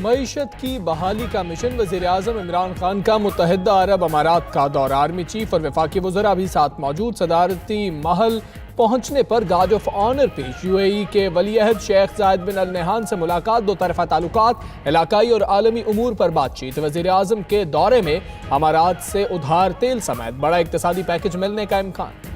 मईशत की बहाली का मिशन वज़ीर-ए-आज़म इमरान खान का मुत्तहिदा अरब अमारात का दौरा। आर्मी चीफ और वफाकी वज़रा भी साथ मौजूद। सदारती महल पहुंचने पर गार्ड ऑफ ऑनर पेश। यूएई के वलीअहद शेख जायद बिन अल नहान से मुलाकात। दो तरफा ताल्लुकात, इलाकाई और आलमी उमूर पर बातचीत। वज़ीर-ए-आज़म के दौरे में अमारात से उधार तेल समेत बड़ा इक्तिसादी पैकेज मिलने का इम्कान।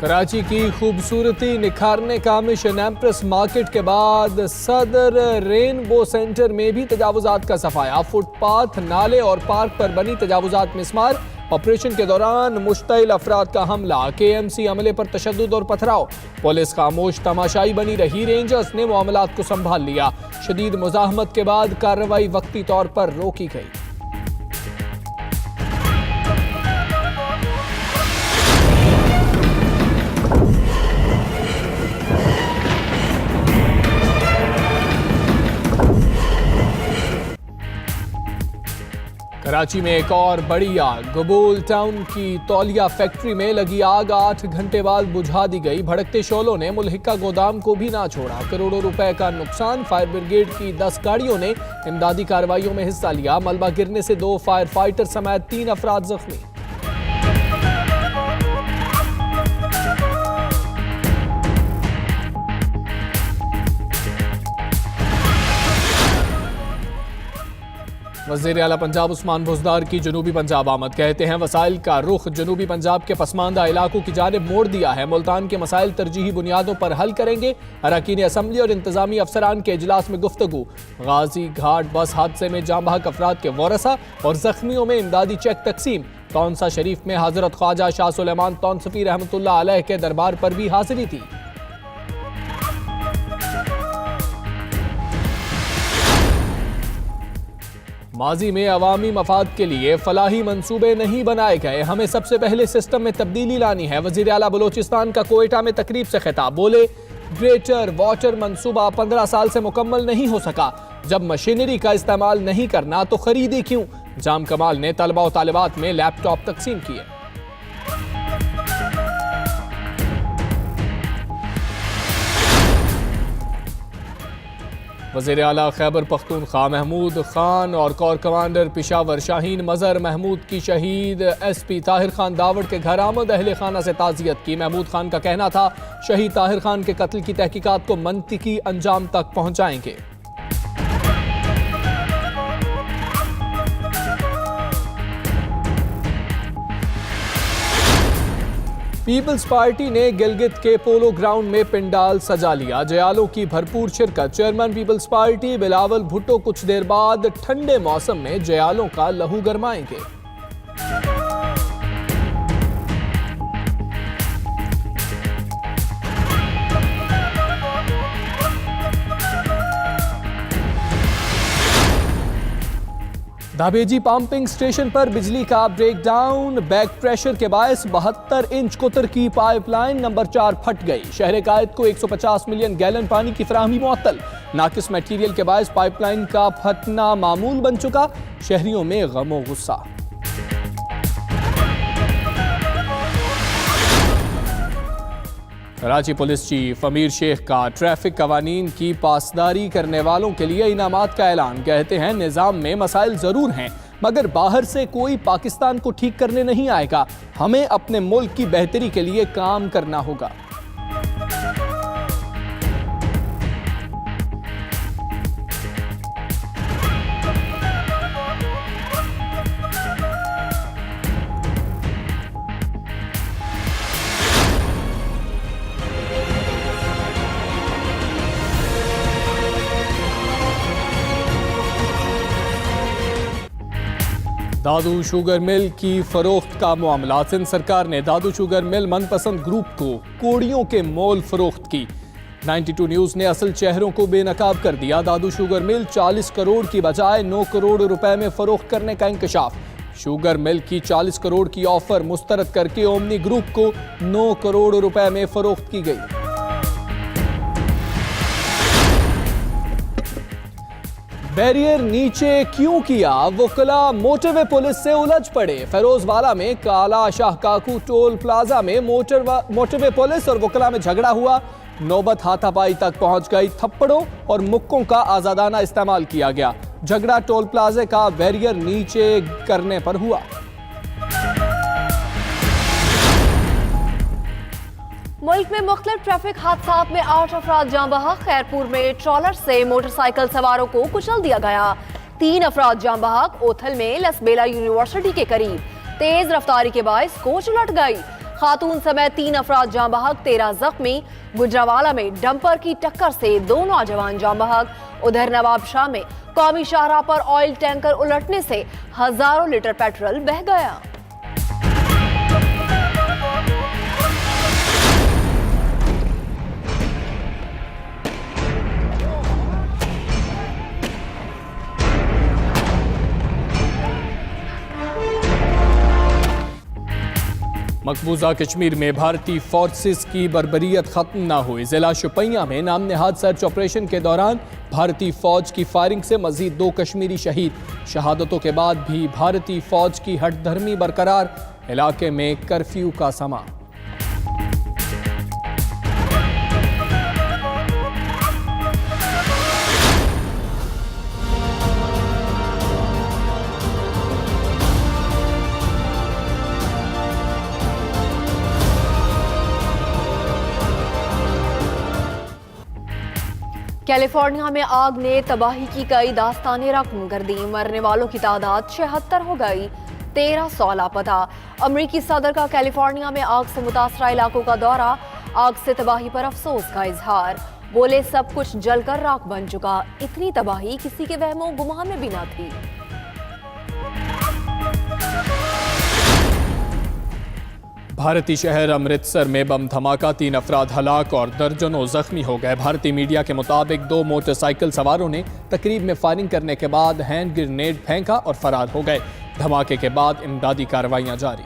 कराची की खूबसूरती निखारने का मिशन। एम्प्रेस मार्केट के बाद सदर रेनबो सेंटर में भी तजावुजात का सफाया। फुटपाथ, नाले और पार्क पर बनी तजावुजात मिसमार। ऑपरेशन के दौरान मुश्तइल अफराद का हमला। KMC अमले पर तशद्दुद और पथराव। पुलिस खामोश तमाशाई बनी रही। रेंजर्स ने मामलात को संभाल लिया। शदीद मुजाहमत के बाद कार्रवाई वक्ती तौर पर रोकी गई। कराची में एक और बड़ी आग। गबूल टाउन की तौलिया फैक्ट्री में लगी आग 8 घंटे बाद बुझा दी गई। भड़कते शोलों ने मुल्हिका गोदाम को भी ना छोड़ा। करोड़ों रुपए का नुकसान। फायर ब्रिगेड की 10 गाड़ियों ने इमदादी कार्रवाइयों में हिस्सा लिया। मलबा गिरने से 2 फायर फाइटर समेत 3 अफराद जख्मी। वज़ीर आला पंजाब उस्मान बुज़दार की जनूबी पंजाब आमद। कहते हैं वसाइल का रुख जनूबी पंजाब के पसमानदा इलाकों की जानिब मोड़ दिया है। मुल्तान के मसाइल तरजीही बुनियादों पर हल करेंगे। अरकान असम्बली और इंतजामी अफसरान के इजलास में गुफ्तगू। गाजी घाट बस हादसे में जाँ बहक अफराद के वारसा और जख्मियों में इमदादी चेक तकसीम। तौंसा शरीफ में हजरत ख्वाजा शाह सुलेमान तौंसफी रहमतुल्लाह अलैह के दरबार पर भी हाजिरी थी। माजी में अवामी मफाद के लिए फलाही मंसूबे नहीं बनाए गए। हमें सबसे पहले सिस्टम में तब्दीली लानी है। वज़ीर आला बलोचिस्तान का कोयटा में तकरीब से खिताब। बोले ग्रेटर वाटर मंसूबा 15 साल से मुकम्मल नहीं हो सका। जब मशीनरी का इस्तेमाल नहीं करना तो खरीदी क्यों। जाम कमाल ने तलबा और तालिबात में लैपटॉप तकसीम किए। वज़ीर आला खैबर पख्तूनख्वा महमूद खान और कोर कमांडर पेशावर शाहीन मज़हर महमूद की शहीद SP ताहिर खान दावड़ के घर आमद। अहले खाना से ताज़ियत की। महमूद खान का कहना था शहीद ताहिर खान के कत्ल की तहकीकात को मंतिकी अंजाम तक पहुंचाएंगे। पीपल्स पार्टी ने गिलगित के पोलो ग्राउंड में पिंडाल सजा लिया। जयालों की भरपूर शिरकत। Chairman peoples party Bilawal Bhutto कुछ देर बाद ठंडे मौसम में जयालों का लहू गरमाएंगे। धाबेजी पंपिंग स्टेशन पर बिजली का ब्रेकडाउन। बैक प्रेशर के बायस 72 इंच कुतर की पाइपलाइन नंबर 4 फट गई। शहर कायद को 150 मिलियन गैलन पानी की फराहमी मुअत्तल। नाकिस मटीरियल के बायस पाइपलाइन का फटना मामूल बन चुका। शहरियों में गमो गुस्सा। कराची पुलिस चीफ अमीर शेख का ट्रैफिक कवानीन की पासदारी करने वालों के लिए इनामात का ऐलान। कहते हैं निज़ाम में मसाइल ज़रूर हैं मगर बाहर से कोई पाकिस्तान को ठीक करने नहीं आएगा। हमें अपने मुल्क की बेहतरी के लिए काम करना होगा। दादू शुगर मिल की फरोख्त का मामला। सिंध सरकार ने दादू शुगर मिल मनपसंद ग्रुप को कोड़ियों के मोल फरोख्त की। 92 न्यूज़ ने असल चेहरों को बेनकाब कर दिया। दादू शुगर मिल 40 करोड़ की बजाय 9 करोड़ रुपए में फरोख्त करने का इंकशाफ। शुगर मिल की 40 करोड़ की ऑफर मुस्तरद करके ओमनी ग्रुप को 9 करोड़ रुपए में फरोख्त की गई। बैरियर नीचे क्यों किया, वुकला मोटरवे पुलिस से उलझ पड़े। फिरोजवाला में काला शाह काकू टोल प्लाजा में मोटरवे पुलिस और वुकला में झगड़ा हुआ। नौबत हाथापाई तक पहुंच गई। थप्पड़ों और मुक्कों का आजादाना इस्तेमाल किया गया। झगड़ा टोल प्लाजे का बैरियर नीचे करने पर हुआ। मुल्क में मुख्तलिफ ट्रैफिक हादसात में 8 अफराद जाँ बहक। खैरपुर में ट्रॉलर से मोटरसाइकिल सवारों को कुचल दिया गया। 3 अफराद जाँ बहक। ओथल में लसबेला यूनिवर्सिटी के करीब तेज रफ्तारी के बायस कोच उलट गई। खातून समेत 3 अफराद जाँ बहक, 13 जख्मी। गुजरावाला में डंपर की टक्कर से 2 नौजवान जाँ बहक। उधर नवाबशाह में कौमी शाहराह पर ऑयल टैंकर उलटने से हजारों लीटर पेट्रोल बह गया। मकबूजा कश्मीर में भारतीय फोर्सेस की बर्बरियत खत्म न हुई। जिला शुपिया में नाम नहाद सर्च ऑपरेशन के दौरान भारतीय फौज की फायरिंग से मजीद 2 कश्मीरी शहीद। शहादतों के बाद भी भारतीय फौज की हठधर्मी बरकरार। इलाके में कर्फ्यू का समा। कैलिफोर्निया में आग ने तबाही की कई दास्तानें रकम कर दी। मरने वालों की तादाद 76 हो गई। 1300 लापता। अमरीकी सदर का कैलिफोर्निया में आग से मुतासरा इलाकों का दौरा। आग से तबाही पर अफसोस का इजहार। बोले सब कुछ जलकर राख बन चुका। इतनी तबाही किसी के वहमो गुमान में भी ना थी। भारतीय शहर अमृतसर में बम धमाका, 3 अफराद हलाक और दर्जनों जख्मी हो गए। भारतीय मीडिया के मुताबिक 2 मोटरसाइकिल सवारों ने तकरीब में फायरिंग करने के बाद हैंड ग्रेनेड फेंका और फरार हो गए। धमाके के बाद इमदादी कार्रवाइयां जारी।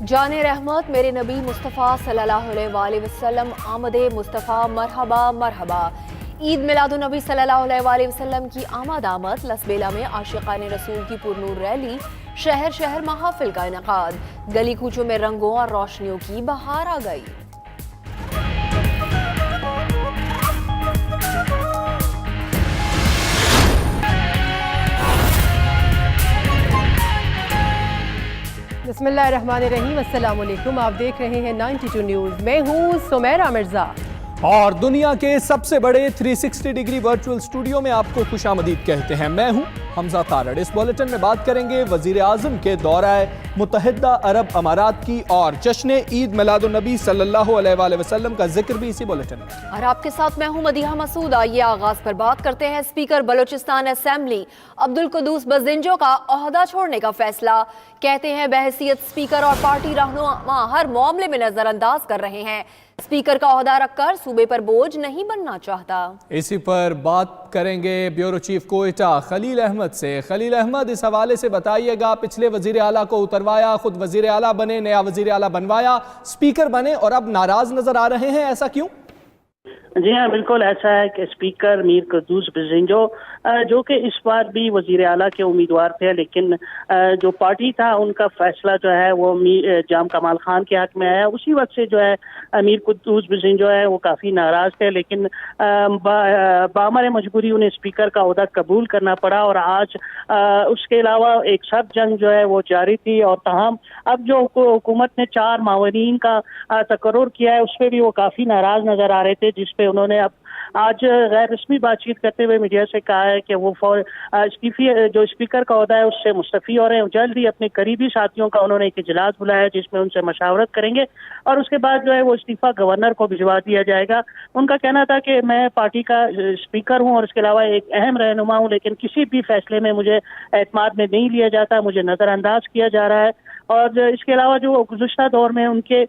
जाने रहमत मेरे नबी मुस्तफ़ा सल्लल्लाहु अलैहि वसल्लम आमदे मुस्तफ़ा मरहबा मरहबा। ईद मिलादुन्नबी सल्लल्लाहु अलैहि वसल्लम की आमद आमद। लसबेला में आशिकाने रसूल की पुरनूर रैली। शहर शहर महाफिल का इनकाद। गली कूचों में रंगों और रोशनियों की बहार आ गई। बिस्मिल्लाहिर्रहमानिर्रहीम। अस्सलाम वालेकुम। आप देख रहे हैं 92 न्यूज़। मैं हूँ सुमेरा मिर्जा और दुनिया के सबसे बड़े 360 डिग्री वर्चुअल स्टूडियो में आपको खुशामदीद कहते हैं। मैं हूं हमजा तारड़। इस बुलेटिन में बात करेंगे वजीर आजम के दौरा मुत्तहिदा अरब अमारात की और जश्न ईद मिलादुन्नबी सल्लल्लाहु अलैहि वसल्लम का जिक्र भी इसी बुलेटिन में। और आपके साथ मैं हूं मदीहा मसूद। आइए आगाज पर बात करते हैं। स्पीकर बलोचिस्तान असेंबली अब्दुल कुद्दूस बज़िंजो का ओहदा छोड़ने का फैसला। कहते हैं बहैसियत स्पीकर और पार्टी रहनुमा हर मामले में नजरअंदाज कर रहे हैं। स्पीकर का ओहदा रखकर सूबे पर बोझ नहीं बनना चाहता। इसी पर बात करेंगे ब्यूरो चीफ कोयटा खलील अहमद से। खलील अहमद, इस हवाले से बताइएगा, पिछले वजीर आला को उतरवाया, खुद वजीर आला बने, नया वजीर आला बनवाया, स्पीकर बने और अब नाराज नजर आ रहे हैं, ऐसा क्यों? जी हाँ, बिल्कुल ऐसा है कि स्पीकर मीर कुद्दूस बज़िंजो जो कि इस बार भी वजीर आला के उम्मीदवार थे, लेकिन जो पार्टी था उनका फैसला जो है वो जाम कमाल खान के हक में आया। उसी वक्त से जो है मीर कुद्दूस बज़िंजो है वो काफ़ी नाराज थे, लेकिन बामर मजबूरी उन्हें स्पीकर का ओहदा कबूल करना पड़ा। और आज उसके अलावा एक सब जंग जो है वो जारी थी। और तमाम अब जो हुकूमत ने 4 मावरीन का तकर्रुर किया है उस पर भी वो काफ़ी नाराज नजर आ रहे थे, जिसपे उन्होंने अब आज गैर रस्मी बातचीत करते हुए मीडिया से कहा है कि वो इस्तीफी जो स्पीकर का ओहदा है उससे मुस्तफ़ी हो रहे हैं। जल्द ही अपने करीबी साथियों का उन्होंने एक इजलास बुलाया जिसमें उनसे मशावरत करेंगे और उसके बाद जो है वो इस्तीफा गवर्नर को भिजवा दिया जाएगा। उनका कहना था कि मैं पार्टी का स्पीकर हूँ और इसके अलावा एक अहम रहनुमा हूँ, लेकिन किसी भी फैसले में मुझे एतमाद में नहीं लिया जाता, मुझे नज़रअंदाज किया जा रहा है। और इसके अलावा जो गुज़श्ता दौर में उनके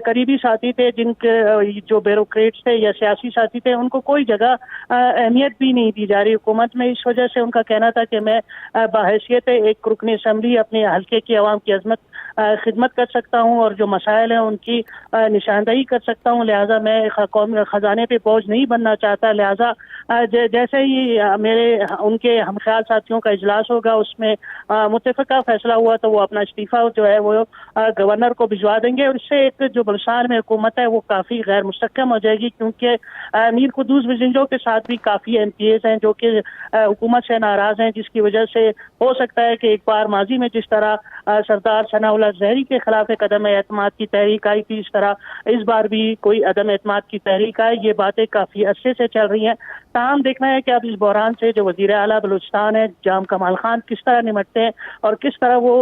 करीबी साथी थे, जिनके जो ब्यूरोक्रेट्स थे या सियासी साथी थे, उनको कोई जगह अहमियत भी नहीं दी जा रही हुकूमत में। इस वजह से उनका कहना था कि मैं बाहैसियत एक रुकन असम्बली अपने हल्के की आवाम की अजमत खिदमत कर सकता हूँ और जो मसाइल हैं उनकी निशानदही कर सकता हूँ। लिहाजा मैं कौम खजाने पे बोझ नहीं बनना चाहता। लिहाजा जैसे ही मेरे उनके हमख्याल साथियों का इजलास होगा उसमें मुत्तफिका फैसला हुआ तो वो अपना इस्तीफा जो है वो गवर्नर को भिजवा देंगे और इससे एक जो बलूचिस्तान में हुकूमत है वो काफ़ी गैर मुस्तहकम हो जाएगी, क्योंकि मीर कुद्दूस बिज़िंजो के साथ भी काफ़ी MPAs हैं जो कि हुकूमत से नाराज़ हैं, जिसकी वजह से हो सकता है कि एक बार माजी में जिस तरह सरदार सनाउल्लाह ज़हरी के खिलाफ एक अदम एतमाद की तहरीक आई थी, इस तरह इस बार भी कोई अदम एतमाद की तहरीक आए। ये बातें काफ़ी अरसे से चल रही हैं। ताहम देखना है कि अब इस बहरान से जो वज़ीर आला बलूचिस्तान है जाम कमाल खान किस तरह निमटते हैं और किस तरह वो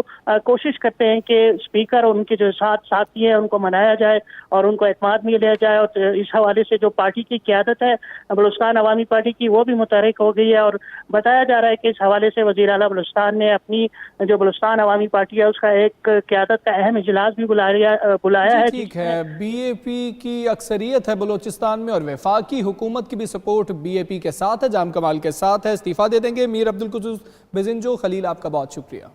कोशिश करते हैं कि स्पीकर और उनके जो साथी हैं उनको मनाया जाए और उनको एतमाद में लिया जाए। और इस हवाले से जो पार्टी की क़यादत है बलूचिस्तान अवामी पार्टी की, वो भी मुतहरिक हो गई है और बताया जा रहा है कि इस हवाले से वज़ीर आला बलूचिस्तान ने अपनी जो बलूचिस्तान अवामी पार्टी है उसका एक क़यादत का अहम इजलास भी बुलाया है। ठीक है, BAP की अक्सरियत है बलूचिस्तान में और वफाकी हुकूमत की भी सपोर्ट BAP के साथ है, जाम कमाल के साथ है। इस्तीफा दे देंगे मीर अब्दुल कुद्दूस बिज़िंजो। खलील, आपका बहुत शुक्रिया।